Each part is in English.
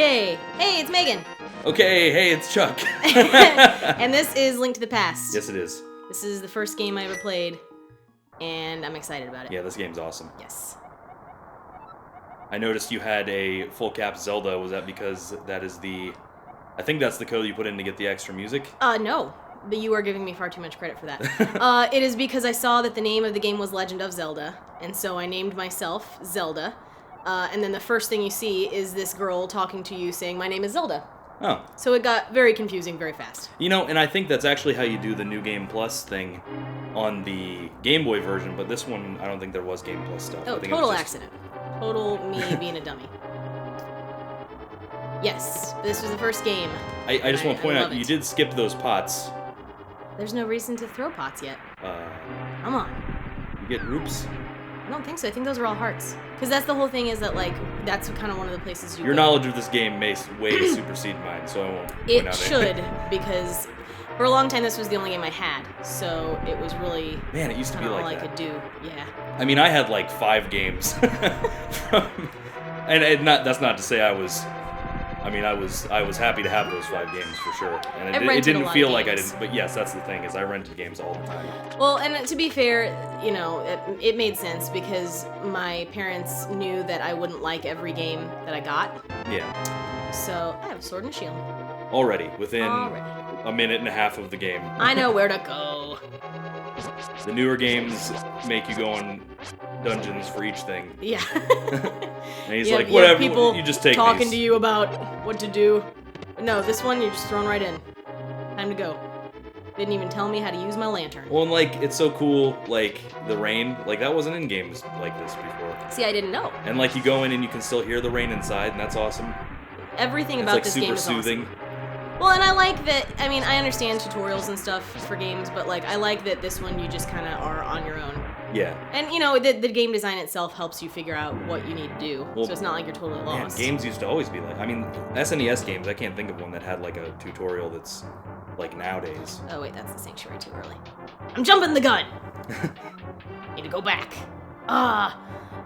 Okay. Hey, it's Megan. Okay, hey, it's Chuck. And this is Link to the Past. Yes, it is. This is the first game I ever played, and I'm excited about it. Yeah, this game's awesome. Yes. I noticed you had a full cap Zelda. Was that because that is the... I think that's the code you put in to get the extra music? No. But you are giving me far too much credit for that. It is because I saw that the name of the game was Legend of Zelda, and so I named myself Zelda. And then the first thing you see is this girl talking to you saying, "My name is Zelda." Oh. So it got very confusing very fast. You know, and I think that's actually how you do the New Game Plus thing on the Game Boy version, but this one, I don't think there was Game Plus stuff. Oh, I think total it was accident. Total me being a dummy. Yes, this was the first game. I just want to point out, it. you did skip those pots. There's no reason to throw pots yet. Come on. You get roops? I don't think so. I think those are all hearts. Because that's the whole thing is that, like, that's kind of one of the places you Your go. knowledge of this game may way supersede mine, so I won't point It out should, because for a long time this was the only game I had. So it was really Man, it used to be like all I that. could do. Yeah. I mean, I had like 5 games. and that's not to say I was... I mean, I was happy to have those 5 games for sure, and it didn't feel like I didn't. But yes, that's the thing, is I rented games all the time. Well, and to be fair, you know, it made sense because my parents knew that I wouldn't like every game that I got. Yeah. So I have a sword and a shield. Already within a minute and a half of the game. I know where to go. The newer games make you go on dungeons for each thing. Yeah. And he's like, whatever, people you just take talking these. to you about what to do. No, this one you're just thrown right in. Time to go. Didn't even tell me how to use my lantern. Well, and like, it's so cool, like, the rain, like, that wasn't in games like this before. See, I didn't know. And like, you go in and you can still hear the rain inside, and that's awesome. Everything It's about like this super game is soothing. awesome. Well, and I like that, I mean, I understand tutorials and stuff for games, but like, I like that this one you just kind of are on your own. Yeah. And, you know, the game design itself helps you figure out what you need to do, Well, so it's not like you're totally Man, lost. games used to always be like, I mean, SNES games, I can't think of one that had like a tutorial that's like nowadays. Oh, wait, that's the sanctuary too early. I'm jumping the gun! Need to go back.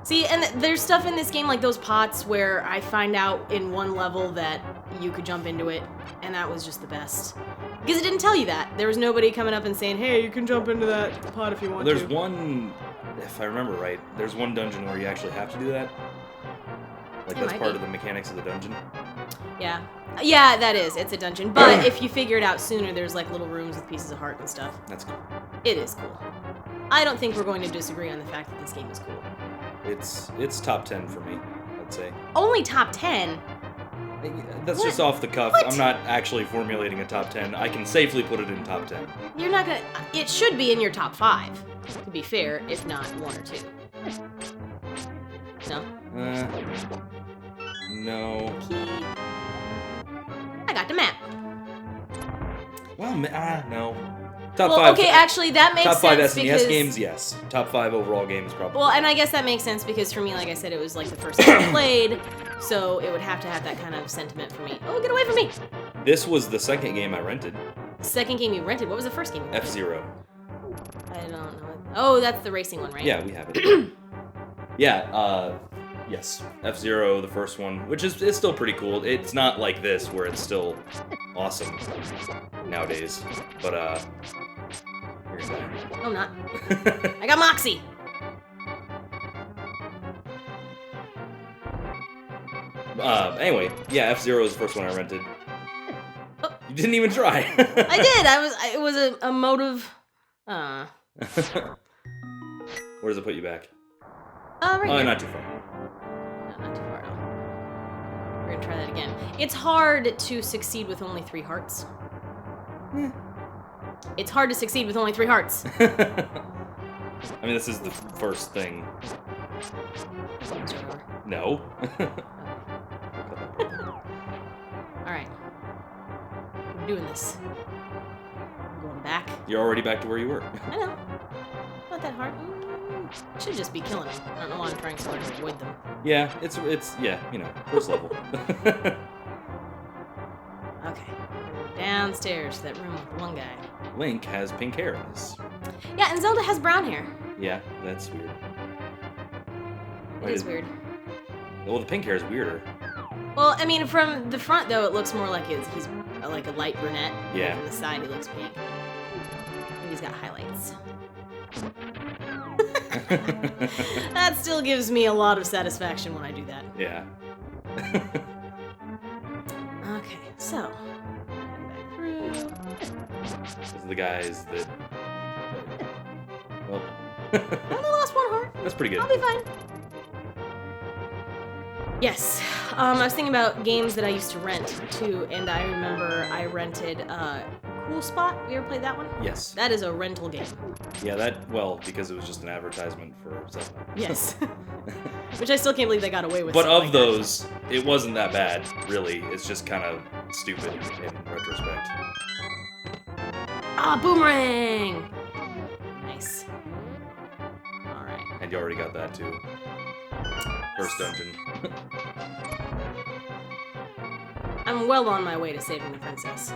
See, and there's stuff in this game like those pots where I find out in one level that you could jump into it, and that was just the best. Because it didn't tell you that. There was nobody coming up and saying, "Hey, you can jump into that pot if you want There's to." one, if I remember right, there's one dungeon where you actually have to do that. Like, It that's might part be. of the mechanics of the dungeon. Yeah. Yeah, that is. It's a dungeon. But if you figure it out sooner, there's like little rooms with pieces of heart and stuff. That's cool. It is cool. I don't think we're going to disagree on the fact that this game is cool. It's top 10 for me, I'd say. Only top 10? That's What? just off the cuff. What? I'm not actually formulating a top 10. I can safely put it in top 10. You're not gonna... It should be in your top 5, to be fair, if not 1 or 2. No? No. I got the map. Well, no. Top Well, 5. okay, actually, that makes Top 5 sense SNES because... games, yes. Top 5 overall games, probably. Well, and I guess that makes sense because for me, like I said, it was like the first time I played, so it would have to have that kind of sentiment for me. Oh, get away from me! This was the second game I rented. Second game you rented. What was the first game you rented? F-Zero. I don't know. Oh, that's the racing one, right? Yeah, we have it. Yeah, yes. F-Zero, the first one, which is it's still pretty cool. It's not like this, where it's still awesome nowadays. But, you're gonna die. No, I'm not. I got Moxie! Anyway, yeah, F-Zero is the first one I rented. Oh. You didn't even try. I did! It was a motive... Where does it put you back? Right Oh, here. not too far. No, not too far at all. We're gonna try that again. It's hard to succeed with only 3 hearts. It's hard to succeed with only 3 hearts. I mean, this is the first thing. No. Alright. We're doing this. I'm going back. You're already back to where you were. I know. Not that hard. Should just be killing them. I don't know why I'm trying so hard to avoid them. Yeah, it's yeah, you know, first level. Okay. Downstairs to that room with the one guy. Link has pink hair in this. Yeah, and Zelda has brown hair. Yeah, that's weird. It is weird. Well, the pink hair is weirder. Well, I mean, from the front though, it looks more like he's like a light brunette. Yeah. From the side, he looks pink. Maybe he's got highlights. That still gives me a lot of satisfaction when I do that. Yeah. Okay, so back through. Those are the guys that. Well. I only lost one heart. That's pretty good. I'll be fine. Yes, I was thinking about games that I used to rent too, and I remember I rented Cool Spot. You ever played that one? Yes. That is a rental game. Yeah, because it was just an advertisement for Zelda. Yes. Which I still can't believe they got away with. But of like those, it wasn't that bad, really. It's just kind of stupid in retrospect. Ah, boomerang! Nice. Alright. And you already got that too. First dungeon. I'm well on my way to saving the princess.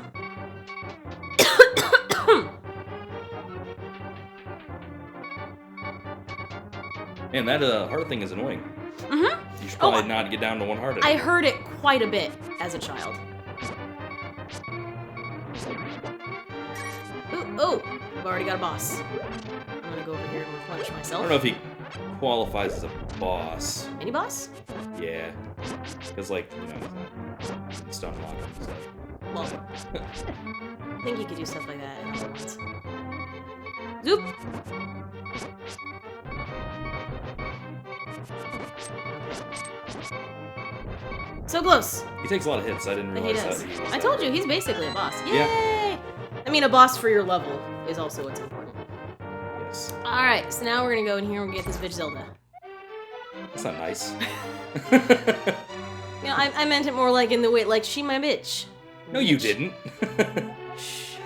Man, that heart thing is annoying. Mm-hmm. You should probably not get down to one heart. I heard it quite a bit as a child. Ooh, oh! I've already got a boss. I'm gonna go over here and replenish I myself. don't know if he qualifies as a boss. Mini boss? Yeah. Because, like, you know, it's stun lock and stuff. Well, I think you could do stuff like that in other ones. Zoop! So close! He takes a lot of hits. I didn't He realize does. that. He was I that told you, good. he's basically a boss. Yay! Yeah. I mean, a boss for your level is also what's important. Yes. Alright, so now we're gonna go in here and get this bitch Zelda. That's not nice. You know, I meant it more like in the way, like, she my bitch. No, you didn't. Shh.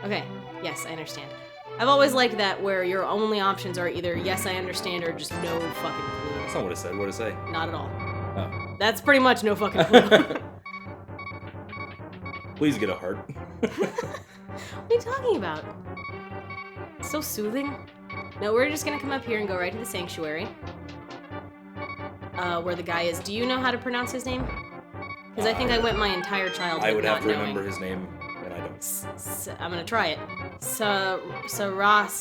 Okay, yes, I understand. I've always liked that where your only options are either yes, I understand, or just no fucking clue. That's not what it said. What did it say? Not at all. Oh. That's pretty much no fucking clue. Please get a heart. What are you talking about? It's so soothing. No, we're just gonna come up here and go right to the sanctuary. Where the guy is. Do you know how to pronounce his name? Because I think I went my entire childhood I would have not to knowing. remember his name, and I don't. I'm gonna try it. Saraslaha.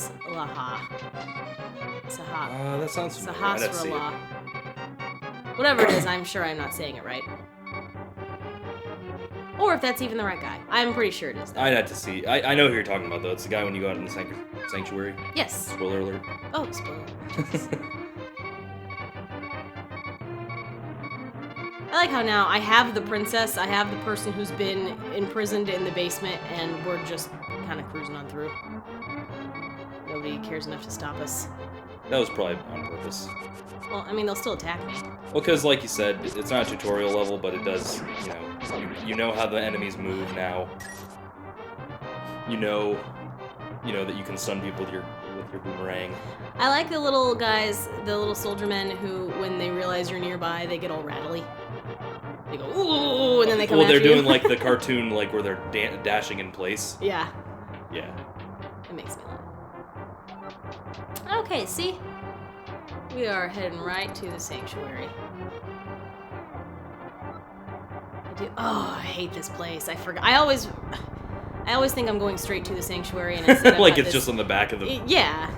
Saha. That sounds familiar. I'd have to see it. Sahasrallah. Whatever it is, I'm sure I'm not saying it right. Or if that's even the right guy. I'm pretty sure it is. Though. I'd have to see. I know who you're talking about, though. It's the guy when you go out in the sanctuary. Yes. Spoiler alert. Oh, spoiler. I like how now I have the princess, I have the person who's been imprisoned in the basement, and we're just kind of cruising on through. Nobody cares enough to stop us. That was probably on purpose. Well, I mean, they'll still attack me. Well, because like you said, it's not a tutorial level, but it does, you know how the enemies move now. You know that you can stun people with your boomerang. I like the little guys, the little soldier men who, when they realize you're nearby, they get all rattly. They go, ooh, and then they come after they're you. doing like the cartoon, like where they're dashing in place. Yeah. Yeah. It makes me laugh. Okay, see? We are heading right to the sanctuary. Oh, I hate this place. I forgot. I always think I'm going straight to the sanctuary, and instead I've like got it's just on the back of the. Yeah,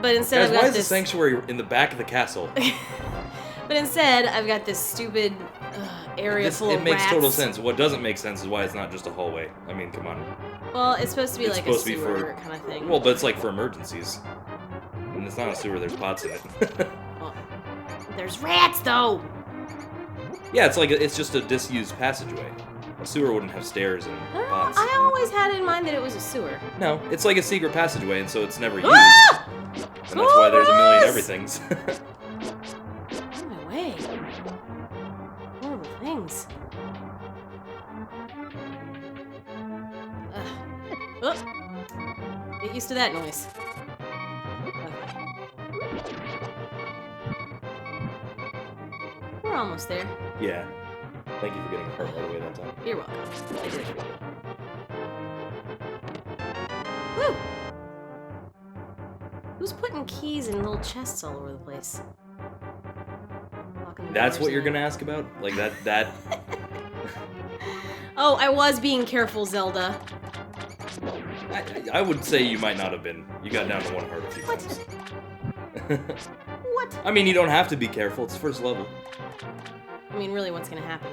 but instead Guys, I've got why is this the sanctuary in the back of the castle? But instead, I've got this stupid area full of rats. It makes total rats. sense. What doesn't make sense is why it's not just a hallway. I mean, come on. Well, it's supposed to be It's like a supposed to be sewer for- kind of thing. Well, but it's like for emergencies. And it's not a sewer, there's pots in it. Well, there's rats, though! Yeah, it's just a disused passageway. A sewer wouldn't have stairs and pots. I always had in mind that it was a sewer. No, it's like a secret passageway, and so it's never used. Ah! And that's why there's a million Cobras! everythings. Out of my way. Horrible things. Oh. Get used to that noise. Okay. We're almost there. Yeah. Thank you for getting hurt all the way that time. You're welcome. I did it for you. Woo! Who's putting keys in little chests all over the place? Locking the That's what you're gonna ask about? Like that? Oh, I was being careful, Zelda. I would say you might not have been. You got down to one heart a few times. What? I mean, you don't have to be careful. It's first level. I mean, really, what's gonna happen?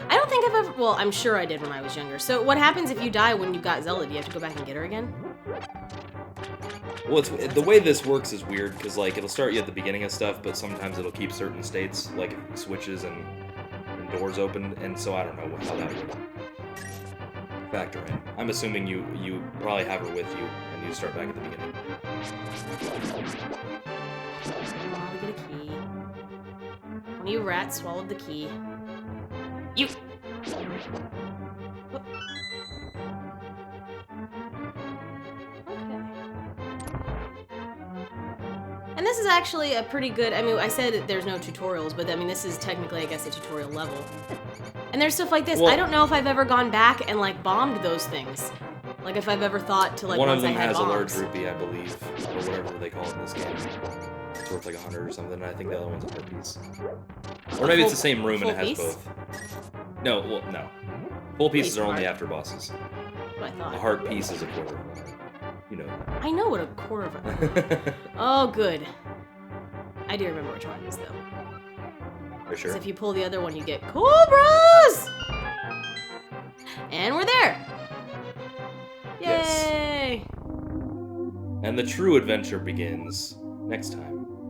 I don't think I've ever. Well, I'm sure I did when I was younger. So, what happens if you die when you got Zelda? Do you have to go back and get her again? Well, the way this works is weird because like it'll start you at the beginning of stuff, but sometimes it'll keep certain states, like switches and doors open, and so I don't know how that would factor in. I'm assuming you probably have her with you, and you start back at the beginning. Swallow, get a key. One of you rats swallowed the key. You. Oh. And this is actually a pretty good, I mean, I said that there's no tutorials, but I mean, this is technically, I guess, a tutorial level. And there's stuff like this. Well, I don't know if I've ever gone back and, like, bombed those things. Like, if I've ever thought to, like, one of once I them had has bombs. a large rupee, I believe, or whatever they call it in this game. It's worth like 100 or something, and I think the other one's a heart piece. Or maybe it's the same room and it has piece? both. No, well, no. Full pieces are only Heart. after bosses. That's what I thought. A heart piece is a quarter. You know that. I know what a quarter of a... Oh, good. I do remember which one it is, though. For Because sure. if you pull the other one, you get Cobras! And we're there! Yes. Yay! And the true adventure begins next time.